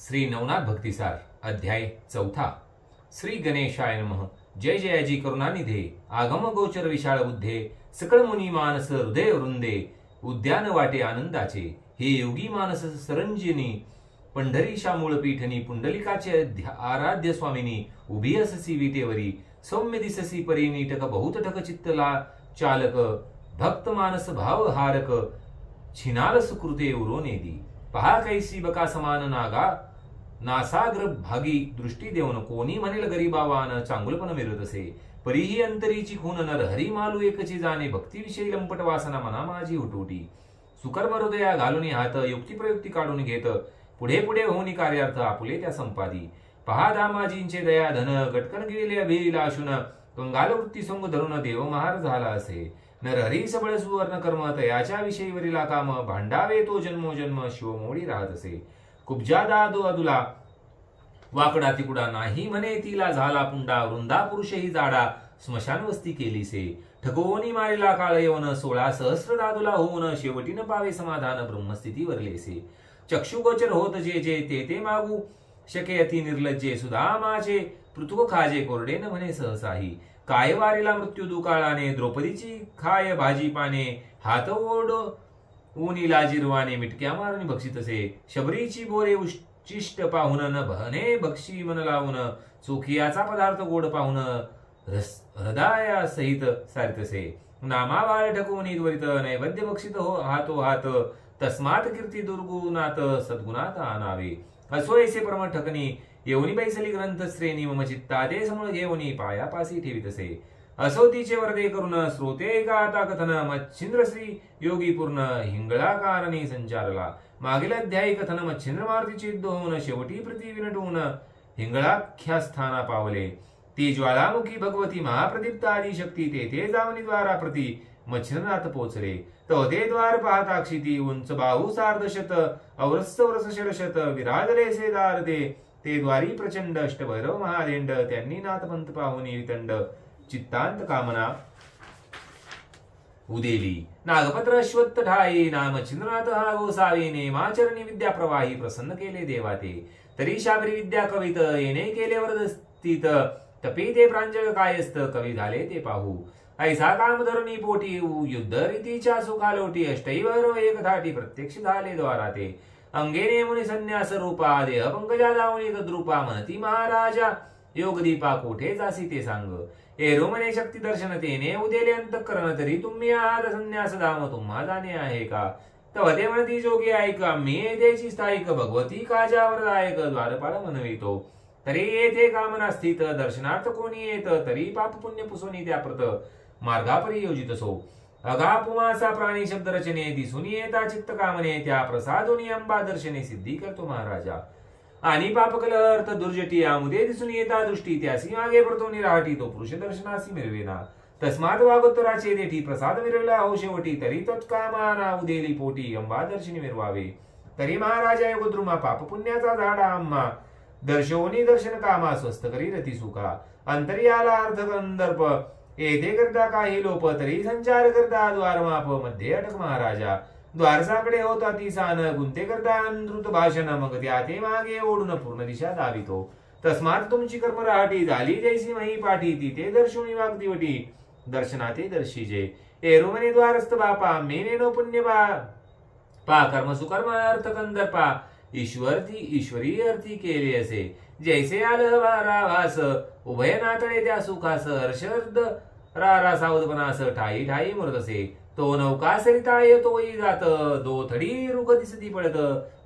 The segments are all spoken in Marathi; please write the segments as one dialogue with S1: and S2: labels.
S1: श्री नवनाथ भक्तिसार अध्याय 4 श्री गणेशाय नमः। जय जयाजी करुणानिधे आगम गोचर विशाळ बुद्धे सकळ मुनी मानस हृदय वृंदे उद्यान वाटे आनंदाचे हे योगी मानस सरंजिनी पंढरीशा मूळ पीठनी पुंडलिकाचे आराध्य स्वामिनी उभी अससी विटेवरी सौम्य दिससी परी नीटक बहुत ठक चित्तला चालक भक्त मानस भाव हारक छिनाल सुकृते उरोनेदी पहा कैसी बका समान नागा नासाग्र भागी दृष्टी देऊन कोणी म्हणेल गरीबावान चांगुलपण मिळत असे परीही अंतरीची खून नर हरी मालू एकची जाणे भक्तीविषयी लंपट वासना मना माझी उटुटी सुकर्म हृदया घालून हात युक्ती प्रयुक्ती काढून घेत पुढे पुढे होऊन कार्यार्थ आपुले त्या संपादी पहा दामाजींचे दया धन गटकन गेले अभिलाषून कंगाल वृत्ती संग धरून देव महार झाला असे नरहरी सबळ सुवर्ण कर्म तयाच्या विषयीवरीला काम भांडावे तो जन्मोजन्म शिवमोडी राहत असे कुब्जा दादो अदुला वाकडा तिकुडा नाही म्हणे तिला झाला पुंडा वृंदा पुरुषही जाडा स्मशान वस्ती केलीसे ठगोनी मारिला काळ येऊन 16 सहस्र दादुला होऊन शेवटीन पावे समाधान ब्रह्मस्थिती वरलेसे चक्षुगोचर होत जे जे ते मागू शके अति निर्लज्जे सुदामाचे पृथुक खाजे कोरडे न म्हणे सहसाही काय वारीला मृत्यू दुकाळाने द्रौपदीची खाय भाजी पाने हात ओढ ऊनीला जिरवाने मिटक्या मारून बक्षितसे शबरीची बोरे उच्चिष्ट पाहुन न भने बक्षी मन लावून चोखियाचा पदार्थ गोड पाहुन हृदया सहित सारितसे नामावार ढकवून त्वरित नैवेद्य बक्षित हो हातो हात तस्मात कीर्ती दुर्गुणात सद्गुणात आणावे असोयसे परम ठकनी येऊनी बैसली ग्रंथ श्रेणी मम चित्ता ते समळ घेऊनी पायापासी ठेवितसे असो तिचे वरदे करून श्रोते गाता कथन मच्छिंद्र श्री योगी पूर्ण हिंगळाकारणी संचारला मागील अध्यायी कथन मच्छिंद्र मारुतीचे युद्ध होऊन शेवटी प्रति विनटून हिंगळाख्या स्थाना पावले ती ज्वालामुखी भगवती महाप्रदीप्त आदी शक्ती ते जावनी द्वारा प्रति मच्छिंद्रनाथ पोचले तो ते द्वार पाहता क्षिती उंच बाहू सार्धशत अवरस्त वर्ष षडशत विराजले से दार ते द्वारी प्रचंड अष्टभैरव महादेंड त्यांनी नाथपंत पाहुनी वितंड चित्तांत कामना उदेली नागपत्र अश्वत्थ ठाई नाम चिंद्रनाथ हा गोसावी नेमाचरणी विद्या प्रवाही प्रसन्न केले देवाते तरी शाबरी विद्या कवित येणे केले वरदस्थित तपी ते प्रांजळ कायस्त कवी झाले ते पाहू ऐसा काम धरणी पोटी युद्ध रीतीच्या सुखालोटी अष्टैभैरव एक धाटी प्रत्यक्ष झाले द्वारा ते अंगेने मुनी संन्यास रूपा देह पंकजा दावणी तद्रूपा म्हणती महाराजा योगदीपा कोठे जासी ते सांग एरो म्हणे शक्ती दर्शन तेने उदेले अंतःकरण तरी तुम्ही आहात संन्यास धाम तुम्हा जाणे आहे का तवते म्हणती जोगी ऐका मी येथेची स्थायिक भगवती काजावरदायक द्वारपाळ म्हणवितो तरी येथे कामना स्थित दर्शनार्थ कोणी येत तरी पाप पुण्य पुसोनी त्या प्रत मार्गापरी योजित सो अगा पुमासा प्राणी शब्द रचने दिसून येता चित्त कामने त्या प्रसादोनी अंबा दर्शने सिद्धी करतो महाराजा आणि पापकल अर्थ दुर्जटी आमुदे दिसून येता दृष्टी त्यासी मागे पडतो निराहटी तो पुरुष दर्शनासी मिरवेना तस्मात वागोत्तराचे देठी प्रसाद मिरवला हो शेवटी तरी तत्कामाना उदेली पोटी अंबा दर्शनी मिरवावे तरी महाराजा योगद्रुमा पाप पुण्याचा झाडा आम्हा दर्शवनी दर्शन कामा स्वस्त करी रती सुखा अंतर्याला अर्थ गंधर्प येथे करता काही लोप तरी संचार करता द्वारमाप मध्ये अटक महाराजा द्वारसाकडे होता ती सान गुंते करता अनुद्रुत भाषण मग त्या ते मागे ओढून पूर्ण दिशा दावितो तस्मात तुमची कर्म राहटी झाली जैसी मही पाठी ती ते दर्शवणी वागदिवटी दर्शनाते दर्शिजे एरुमने द्वारस्थ बापा मेनेनो पुण्य पा कर्म सुकर्म अर्थ कंदर्पा ईश्वरी अर्थी केले असे जैसे आलवास उभय नातळे त्या सुखास हर्षर्द रारा सावधपणास ठाई ठाई मृतसे तो नौका सरिता येतोई जात दोथडी रुख दिसती पडत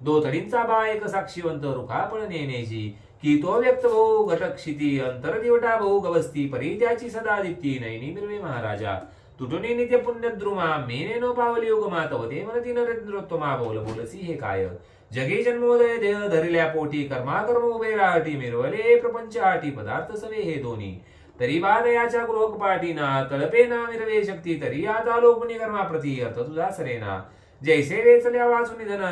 S1: दोथडींचा बा एक साक्षीवंत रुखा पळ नेण्याची की तो व्यक्त भाऊ घटक्षिती अंतर दिवटा भाऊ गवस्ती परी त्याची सदा दीप्ती नैनी मिरवे महाराजा तुटुनी नित्य पुण्यद्रुमा मेनेनो पावली युगमा तवते मनती नरेंद्रोत्तमा बोल बोलसी हे काय जगी जन्मोदय देह धरिल्या पोटी कर्माकर्म उभे राहटी मिरवले प्रपंच आटी पदार्थ सवे हे दोन्ही तरी बादयाच्या गृहकपाटीना कल्पेना मिरवे शक्ती तरी आता लोकमुनी कर्मा प्रती अर्थ तुझा सरेना जैसे वेचल्या वाचून निधन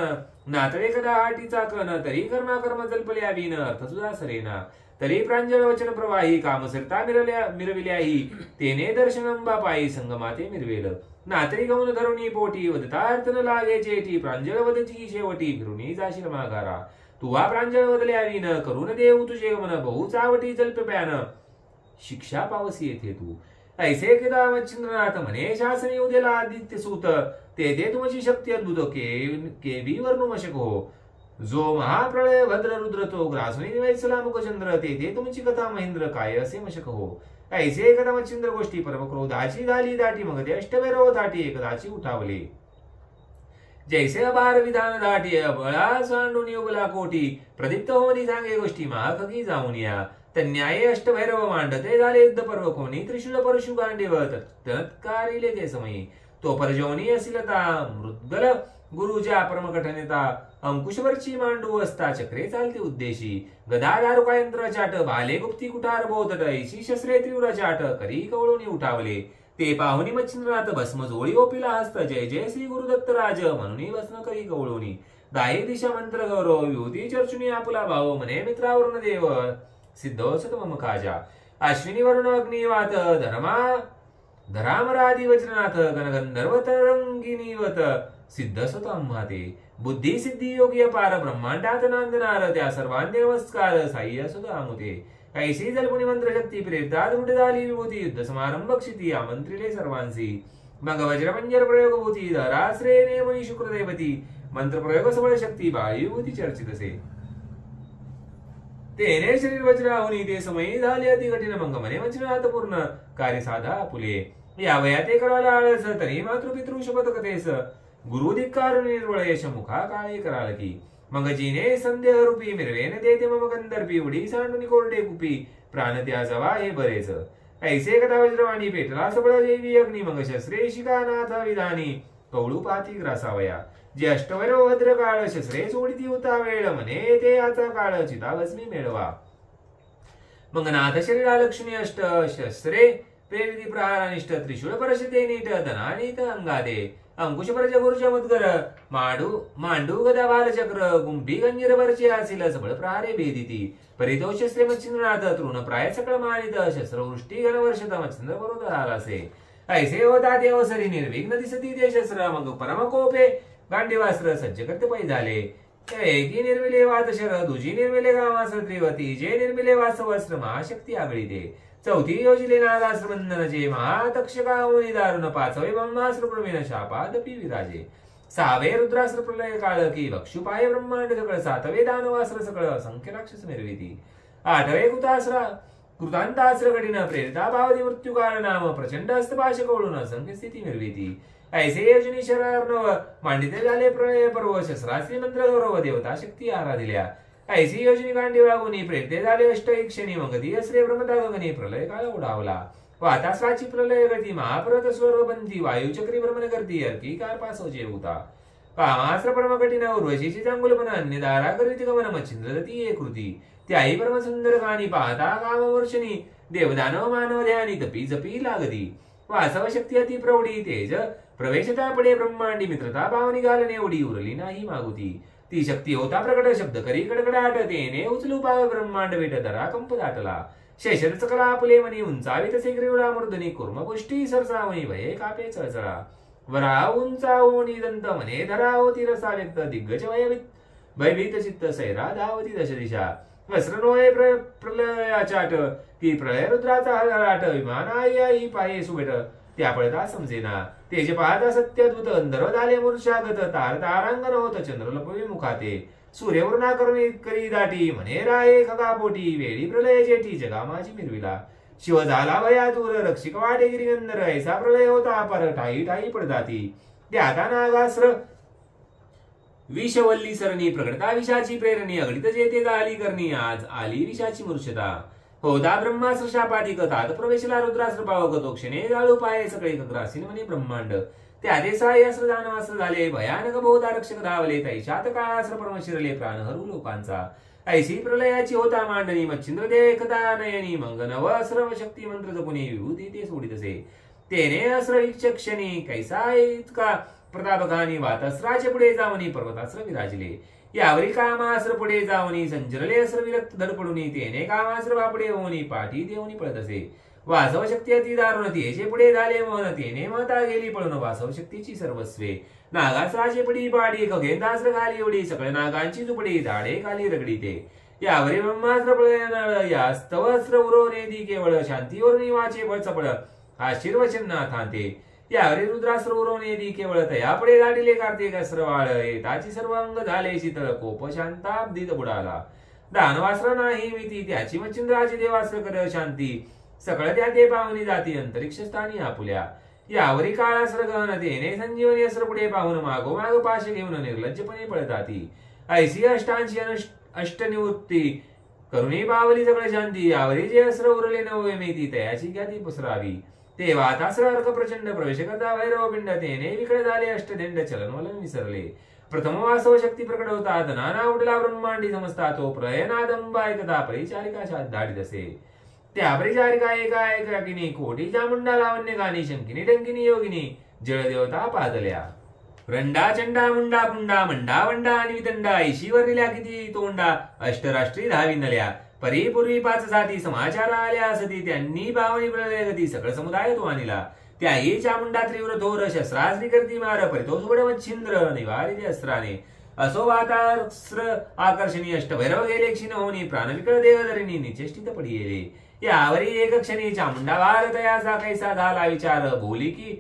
S1: नातळे कदा आटीचा कन तरी कर्माकर्म जल्पल्या विन अर्थ तुझा सरेना तरी प्रांजळ वचन प्रवाही कामसरिता मिरविल्याही तेने दर्शनंबा पायी संगमाते मिरवेल नातरी गमन धरुणी पोटी वदता अर्थ न लागे चेटी प्रांजळ वदती शेवटी फिरुनी जाशील माघारा तुवा प्रांजळ बदल्यावी न करून देऊ तुझे गमन बहु चावटी जल्प्यान शिक्षा पावसी येथे तू ऐसे केदा मच्छिंद्रनाथ म्हणे शासनी उद्याला आदित्य सूत ते तुमची शक्ती अद्भुत केवी वर्णू मशक हो जो महाप्रळय भद्र रुद्र तो ग्रासुनी निवैसला मुखचंद्र ते तुमची कथा महेंद्र काय असे मशक हो ऐसे एकदा मच्छिंद्र गोष्टी परम क्रोधाची झाली दाटी मग ते अष्टभैरव दाटी एकदाची उठावले जैसे अबार विधान दाटी बळा सांडून युगला कोटी प्रदीप्त होनी सांगे गोष्टी महाखगी जाऊन या तन्याये अष्टभैरव मांडते झाले युद्ध पर्व कोणी त्रिशूल परशु गांडीव तत्कारिले ते समयी तो परजोनी असिलता मृद्गल गुरुजा परमकठनेता अंकुशवरची मांडू असता चक्रे चालते उद्देशी गदा दारुका यंत्र चाट भाले गुप्ती कुठार बोधट ऐशी शस्त्रे तीव्र चाट करी कवळूनी उठावले ते पाहुनी मच्छिंद्रनाथ भस्म जोळी ओपिला हस्त जय जय श्री गुरुदत्त राज म्हणून भस्म करी कवळूनी दाही दिशा मंत्र गौरव युती चर्चुनी आपुला भाव मने मित्रावरून देव सिद्धोसत मम काजा अश्विनी वरुण अग्निवात धरामरादी वज्रनाथ गणगंधर्व तरंगिनीवत सिद्धसत अम्हाते बुद्धी सिद्धी योगी अपार ब्रह्मांडात नांदनार त्या सर्वांनी नमस्कार साई असत आमुते कैसी जल्पुनी मंत्र शक्ती प्रेरता दृढ झाली विभूती युद्ध समारंभ क्षिती आमंत्रिले सर्वांसी मग वज्रपंजर प्रयोग भूती धराश्रे नेमनी शुक्रदेवती मंत्र प्रयोग सबळ शक्ती बाळी विभूती चर्चित असे तेने शरीर वज्राहुनी ते समयी झाले अति कठीण मंग मने वज्रनाथ पूर्ण कार्य साधा आपुले या वयाते कराला आळस तरी मातृपितृ शपथ कथेस गुरु धिक्कार निर्वळ यश मुखा काळे कराल की मग जीने संदेह रूपी मिरवेन देते मम गंधर्पी उडी सांडून कोरडे कुपी प्राण त्या जवा हे बरेच ऐसे कथा वज्रवाणी पेटला सबळ देवी अग्नी मग शस्त्रे शिकानाथ विधानी कवळू पाती ग्रासावया जे अष्टवैरव भद्र काळ शस्त्रे सोडिती होता वेळ म्हणे ते आता काळ चिताभस्मी मेळवा मग नाथ शरीरा लक्ष्मी अष्ट शस्त्रे प्रेरिती प्रहारानिष्ठ त्रिशूळ परशते नीट धनानीत अंगादे अंकुश परज गुरुज मुद्गर मांडू गदा बालचक्र गुंफी गंजीर वरचे आसिल सबळ प्रहारे भेदिती परितोष शस्त्रे मच्छिंद्रनाथ तृण प्राय सकळ मानित शस्त्रवृष्टी घनवर्षत मच्छिंद्र बरोबर आलासे ऐसे होता ते अवसरी निर्विघ्न दिसती ते शस्त्र मग परमकोपे गांडीवास्त्र सज्ज करते पै झाले एकी निर्मिले वातशर दुजी निर्मिले गामास्त्र त्रिवती जे निर्मिले वासवस्त्र महाशक्ती आगळी ते चौथी योजिले नागास्त्र बंधनचे महातक्षकामुनी दारुण पाचवे ब्रह्मास्त्र प्रवीण शापादपी विराजे सहावे रुद्रास्त्र प्रलय काळ की भक्षुपाय ब्रह्मांड सकळ सातवे दानवास्त्र सकळ असंख्य राक्षस निर्विती आठवे कृतांतास्त्र कठीण प्रेरिता भावती मृत्यू काळ नाम प्रचंड हस्तपाश कवळून असंख्य स्थिती निर्विती ऐसे योजनी शरार्णव मांडिते झाले प्रलय पर्व शस्त्रास्त्री मंत्र गौरव देवता शक्ती आराधिल्या ऐसी योजनी गांडी वागुनी प्रेते झाले अष्टैक्षणी मगधी असरे ब्रह्मता गगनी प्रलय काळ उडावला वातास्राची प्रलय गती महापर्वत स्वर्वबंधी वायुचक्री भ्रमण करती अर्की कार पासोचे होता कामास्त्र परम कठीण उर्वशीची चांगुलपण अन्य दारा करीत गमन मच्छिंद्रती ये कृती त्याही परम सुंदर गाणी पाहता कामवर्षणी देवदानव मानव ध्यानी तपी जपी लागती वासव शक्ती अति प्रौढी तेज प्रवेशता पडे ब्रह्मांडी मित्रता भावनी घालणे एवढी उरली नाही मागुती ती शक्ती होता प्रकट शब्द करी कडकडाट तेने उचलू पाव ब्रह्मांड वेट दरा कंप दाटला शेषरच कला आपले मनी उंचावी तसे ग्रीवडा मूर्धनी कुर्म पुष्टी सरसावणी भये कापे चळचळा वरा उंचावणी दंत मने धरा होती रसा व्यक्त दिग्गज भयभीत चित्त सैरा धावती दश दिशा वस्त्र नोये प्रलयाचाट ती प्रलय रुद्राचा हळहळाट विमानाई पाये सुबेट त्या पळता समजेना तेजे पाहता सत्यद्भुत अंधर्व झाले मूर्छागत तार तारांगण होत चंद्रलपवी मुखाते सूर्यवरुणा करी दाटी म्हणे राये खगापोटी वेळी प्रलय जेठी जगा माझी मिरविला शिव झाला भयातूर रक्षिक वाटे गिरिगंधर ऐसा प्रलय होता पर ठाई ठाई पडताती त्याता नागास्त्र विषवल्ली सरणी प्रगटता विषाची प्रेरणी अगणित जेते गाली करणी आज आली विषाची मूर्छता होता ब्रह्मास्त्र शापाधिक तात प्रवेशला रुद्रास्त्र पावक तो क्षणे जाळू पाये सगळे ग्रासीन म्हणे ब्रह्मांड त्या देसाई अस्त्र दानवास्त्र झाले भयानक बहुधा रक्षक धावले तैशात काळास्त्र परम शिरले प्राण हरू लोकांचा ऐशी प्रलयाची होता मांडणी मच्छिंद्र देव एकदा नयनी मंग नव अस्त्र शक्ती मंत्र जपुनी विभूती ते सोडित असे तेने अस्त्र विचक्षणी कैसा इतका प्रतापघानी वातस्त्राचे पुढे जावनी पर्वतास्त्र विराजले यावरी कामास्त्र पुढे जावनी संचरले अस्त्र विरक्त धडपडूनी तेने कामास्त्र बापुडे होऊनी पाठी देऊनी पळत असे वासव शक्ती अति दारुण तिचे पुढे झाले मोहन तिने माता गेली पळून वासव शक्तीची सर्वस्वे नागासराचे पडी पाडी खगेंदास्त्र खाली उडी सकळ नागांची झुपडी झाडे खाली रगडी ते यावरी ब्रह्मास्त्र पळयनाळ या स्तवस्त्र उरवणे दी केवळ शांतीवर निवाचे बळ चपळ आशीर्वचन नाथांते यावरी रुद्रास्त्र उरवणे दी केवळ तयापुढे गाडीले कार्तिक अस्त्रवाळ ताची सर्व अंग झाले शीतळ कोप शांताब्दीत बुडाला दानवास्त्र नाही भीती त्याची मच्छिंद्राची देवास्त्र कर शांती सकळ त्या ते पावनी जाती अंतरिक्ष स्थानी आपुल्या यावरी काळास्त्र गहन तेने संजीवनी अस्त्र पुढे पाहून मागोमाग पाश घेऊन निर्लज्जपणे पळताती ऐशी अष्टांशी अष्टनिवृत्ती करुणी पावली सगळ शांती यावरी जे अस्त्र उरले नववे मेती तयाची ख्याती पसरावी तेव्हा तास्त्र अर्क प्रचंड प्रवेश करता भैरव पिंड तेने विकळ झाले अष्टदंड चलनवलन विसरले प्रथम वासव शक्ती प्रकट होता नाना उडला ब्रह्मांडी समजता तो प्रयनादंबा ऐकता परिचारिका धाडीत असे त्या परिचारिका एका एकाकिनी कोटी चामुंडा लावण्य गाणी शंकिनी डंकिनी योगिनी जळदेवता पाजल्या रंडा चंडा मुंडा पुंडा मंडा वंडा आणि विदंडा ऐशीवर निल्या किती तोंडा अष्टराष्ट्री धावी नल्या परिपूर्वी 5 जाती समाचार आल्या असती त्यांनी भावनी प्रलय गती सकळ समुदाय तो आणला त्याही चामुंडा तीव्र थोर शस्त्रास्त्री करती मार परितो सुबड मच्छिंद्र निवारित अस्त्राने असो वातास्त्र आकर्षणी अष्टभैरव गेले क्षीण होनी प्राणविकळ देवधरिणी निचेष्टित पडी गेले यावरी एक क्षणी चामुंडा भारतयाचा कैसा झाला विचार बोली की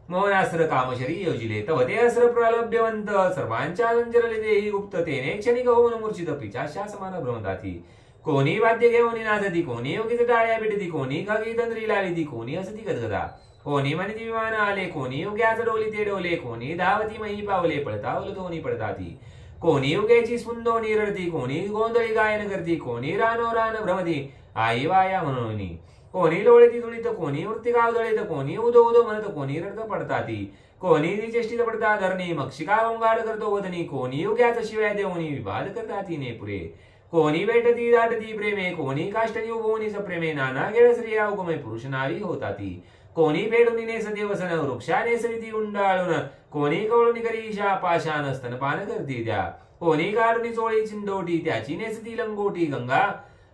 S1: मोहनास्त्र कामशरी योजिले तव ते अस्त्र प्रलभ्यवंत सर्वांच्या गंजरले देही गुप्त तेने क्षणिक होऊन मूर्छित पिचाशा समान भ्रमताती कोणी वाद्य घेऊन नाचती कोणी योगीच टाळ्या पिटती कोणी खगी तंद्री लाविती कोणी असती गदगदा कोणी म्हणती विमान आले कोणी योग्याच डोली ते डोले कोणी धावती मही पावले पळता उलतोनी पडताती कोणी युगेची स्पुंदोनी रडती कोणी गोंधळी गायन करती कोणी रानो रान भ्रमती आई वाया म्हणून कोणी लोळती तुळीत कोणी वृत्तिकाव दळीत कोणी उदो उदो म्हणत कोणी रडत पडताती कोणी निचेष्टित पडता धरणी मक्षिका ओंगाड करतो वदनी कोणी युग्याच शिवाय देवनी विवाद करताती नेपुरे कोणी भेटती दाटती प्रेमे कोणी काष्टनी उभवनी सप्रेमे नाना गेळ स्त्रिया उगमे पुरुष नावी होताती कोणी पेडून नेस देवसन वृक्षा नेसविती उंडाळून कोणी कवळून करी ईशा पाशान स्तनपान करती त्या कोणी काढून चोळी चिंडोटी त्याची नेसती लंगोटी गंगा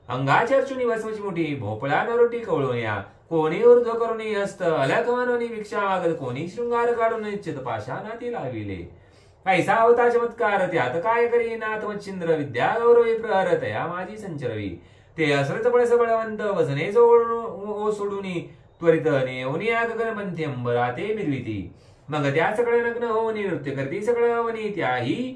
S1: अंगा चर्चुनी भस्मची मोठी भोपळा नरोटी कवळूया कोणी ऊर्ध्व करुणी हस्त अलख मनोनी भिक्षा मागत कोणी शृंगार काढून निश्चित पाशानाती लाविले कैसा होता चमत्कार त्यात काय करी नाथ मच्छिंद्र विद्या गौरवी प्रहर तया माझी संचरवी ते असरत बळस बळवंत वसने सोडूनी त्वरित नेवनी गगनपंथी अंबरा ते मिरविती मग त्या सकळ नग्न होऊन नृत्य करती सकळ अवनी त्याही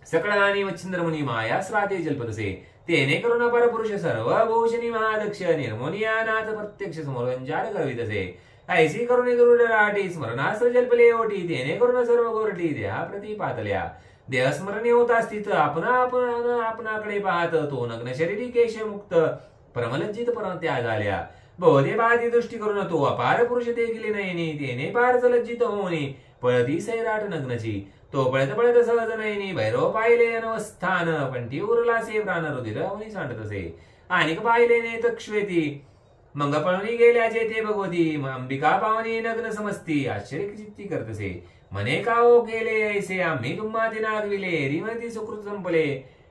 S1: सकळानी मच्छिंद्र मुनी माया श्राते जल्पतसे तेने करुण परपुरुष सर्व भूषणी महादक्ष निर्मोनिया नाथ प्रत्यक्ष समोरंजार करवितसे ऐसी करुणी गरुड राटी स्मरणास्त्र जल्पले ओटी तेने करुण सर्व गोरटी देहा प्रति पातल्या देह स्मरणे होता स्थित आपणाकडे पाहत तो नग्न शरीरी केश मुक्त परमलज्जित परम त्या झाल्या बहुधे बाधी दृष्टी करून तो अपार पुरुष देखील नयनी तेने पारच लज्जित होऊनी पळती सैराट नग्नची तो पळत पळत सहज नयनी भैरव पाहिले अनवस्थान पण ती उरला से प्राण रुधिर अवनी सांडतसे आणिक पाहिले ने तक्ष्वेती मंग पळून गेल्याचे ते भगवती अंबिका पावनी नग्न समजती आश्चर्य चित्ती करतसे मने काओ केले ऐसे आम्ही तुम्हा ते नागविले रिमती सुकृत संपले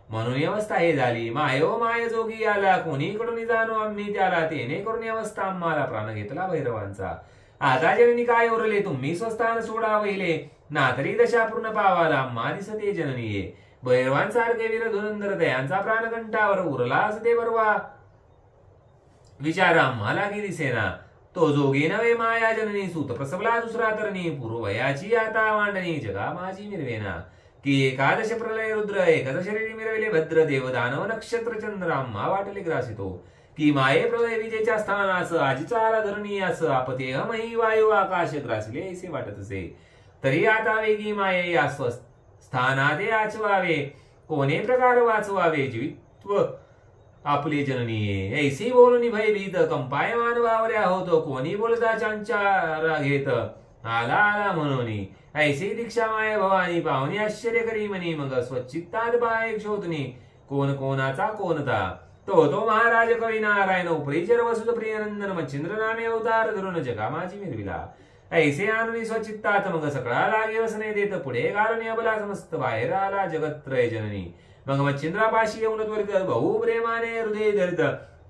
S1: म्हणून अवस्था हे झाली मायो माय जोगी आला कोणीकडून जाणो आम्ही त्याला तेने करून अवस्था आम्हाला प्राण घेतला भैरवांचा आता जननी काय उरले तुम्ही स्वस्थान सोडा वहिले ना तरी दशा पूर्ण पावाला आम्हा दिसते जननीये भैरवांसारखे वीर धुरंधर दयांचा प्राणकंठावर उरला असते बरवा विचार आम्हाला की दिसेना तो जोगी नवे माया जननी सूत प्रसवला दुसरा तरणी पूर्वयाची आता मांडणी जगा माझी मिरवेना की एकादश प्रलय रुद्र एकच शरीरी मिरविले भद्र देव दानव नक्षत्र चंद्र आम्हा वाटले ग्रासितो की माये प्रलय विजेच्या स्थानास आजीचा आला धरणी अस आपतेह मही वायू आकाश ग्रासिले असे वाटत असे तरी आता वेगी माये या स्थानाते आचवावे कोणे प्रकार वाचवावे जीवित्व आपले जननीये ऐसी बोलून भयभीत कंपायमान वावऱ्या होतो कोणी बोलता चांचारा घेत आला आला म्हणून ऐसी दीक्षा माय भवानी पाहुणी आश्चर्य करी म्हणी मग स्वच्छित्तात बाय शोधनी कोण कोणाचा कोणता तो महाराज कवी नारायण उपरीचर वसुत प्रियनंदन मच्छिंद्र नामे अवतार धरून जगा माझी मिरविला ऐसे आणून स्वचित्तात मग सगळा लागे वसने देत पुढे घालून अबला समस्त बाहेर आला जगत्रय जननी मग मच्छिंद्रापाशी येऊन त्वरित बहु प्रेमाने हृदय धरित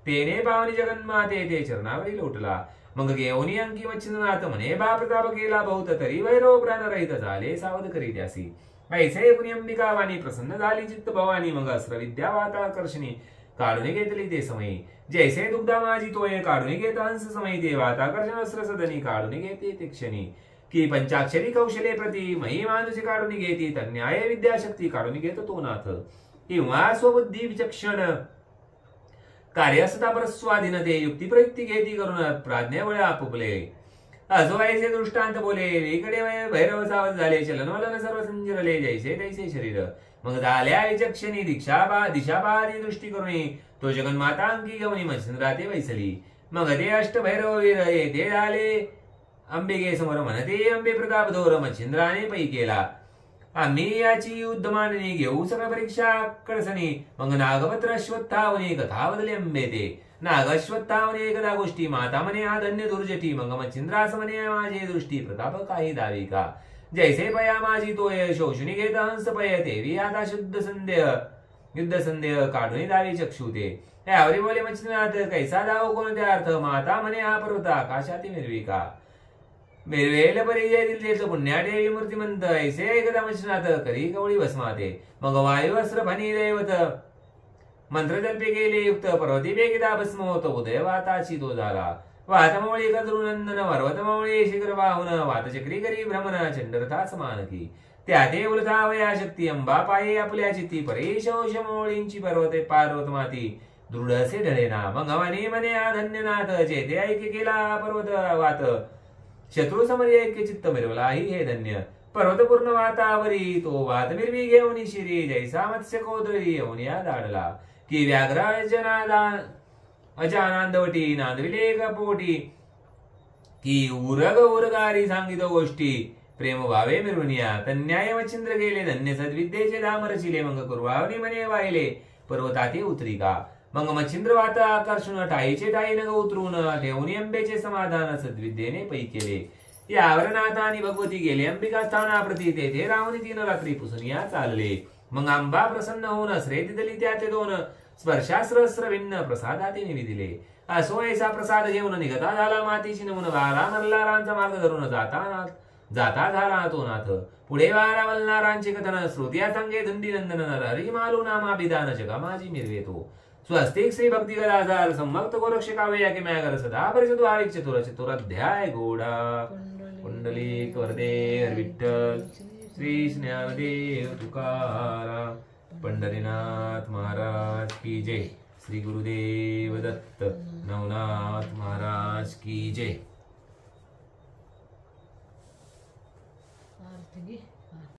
S1: तेने पावनी जगन्माते ते चरणावरी लोटला. मग घेऊनी अंकी मच्छिंद्रनाथ म्हणे बा प्रताप केला बहुत तरी वैरव प्राण रहित झाले सावध करी त्यासी. ऐसे पुण्य अंबिका वाणी प्रसन्न झाली चित्त भवानी. मग अस्त्र विद्या वाताकर्षणी काढून घेतली ते समयी. जैसे दुग्धा माझी तोय काढून घेत हंस समयी ते वाताकर्षण अस्त्र सदनी काढून घेते ते क्षणी. की पंचाक्षरी कौशले प्रती मही माणूस काढून घेती तन्याय विद्याशक्ती काढून घेत तो नाथ. किंवा स्वबुद्धी विचक्षण कार्य असता परस्वाधीन ते युक्ती प्रयुक्ती घेती करून प्राज्ञा आपुपले. असो ऐसे दृष्टांत बोले इकडे भैरव सावध झाले चलनवलन सर्व संजरले जैसे तैसे शरीर. मग झाल्या विचक्षणी दिशापादी दृष्टी करून तो जगन्माता अंकी गवनी मच्छिंद्राते वैसली. मग ते अष्ट भैरव वीर ते झाले अंबिके समोर म्हणते अंबे प्रताप दोर मच्छिंद्राने पै केला. आम्ही याची युद्ध मांडणी घेऊ सगळ्या परीक्षा कडसणी. मग नागवत्र अश्वत्थावने कथा बदले अंबे ते. नाग अश्वत्थावने एकदा गोष्टी माता म्हणे हा धन्य दुर्जटी. मग मच्छिंद्रास म्हणे माझे दृष्टी प्रताप काही दावी का. जैसे पया माझी तोय शोषणी घेत हंस पय तेवी आता शुद्ध संदेह युद्ध संदेह काढून दावी चक्षु ते. यावरी बोले मच्छिंद्रनाथ कैसा दाव कोणत्या अर्थ. माता म्हणे हा पर्वत आकाशाती मिरवी का. मिरवेल परिजय दिल पुण्यादेवी मूर्तिमंत. ऐसे एकदा मच्छिंद्रनाथ करी कवळी भस्माते. मग वायू अस्त्र फणी दैवत मंत्र जल्पे गेले युक्त पर्वती बेगिदा भस्म होत उदय वाताची तो झाला. वातमवळी कद्रुनंदन पर्वतमवळी शिखर वाहुन वातचक्री करी भ्रमण चंडरथा समानकी. त्या ते उलथावया शक्ती अंबा पाये आपल्या चित्ती परेशौषमवळींची पर्वते पार्वत माती दृढ असे ढळेना. मग म्हणे हा धन्यनाथ चेते ऐक्य केला पर्वत वात. शत्रू समरी ऐक्य चित्त मिरवला ही हे धन्य. पर्वत पूर्ण वातावरी तो वात मिरवी घेऊन शिरी जैसा मत्स्य कोदरी येऊन या दाडला. की व्याघ्र अजानांदवटी नांदविले कपोटी. की उरग उरगारी सांगित गोष्टी प्रेम भावे मिरवनिया. तन्याय मच्छिंद्र गेले धन्य सद्विद्येचे धाम रचिले. मग कुर्वावनी म्हणे वाहिले पर्वताते उतरी का. मग मच्छिंद्र वात आकर्षण टाईचे टाई नग उतरून ठेवून अंबेचे समाधान सद्विद्येने पै केले. यावर नाथ आणि भगवती गेले अंबिका स्थानाप्रती. तेथे राहुनी 3 रात्री पुसनिया चालले. मग अंबा प्रसन्न होऊन अस्रे दिली त्या ते 2 स्पर्शास्त्र भिन्न प्रसादाते निविदिले. असो ऐसा प्रसाद घेऊन निघता झाला मातीशी नमून वारा मल्हारांचा मार्ग धरून जाता झाला तो नाथ. पुढे वारा मल्हारांचे कथन श्रोत्या सांगे धुंडी नंदन हरी मालू नामाभिधान जगा माझी मिरवे तो. स्वस्तिक श्री भक्ती गदाधार सम्मक्त गोरक्ष काव्य की मॅगर सदा परिषद भाविक चतुर चतुराध्याय गोडा. पुंडलिक वरदे हर विठ्ठल श्री ज्ञानदेव तुकाराम. पंढरीनाथ महाराज की जय. श्री गुरुदेव दत्त नवनाथ महाराज की जय.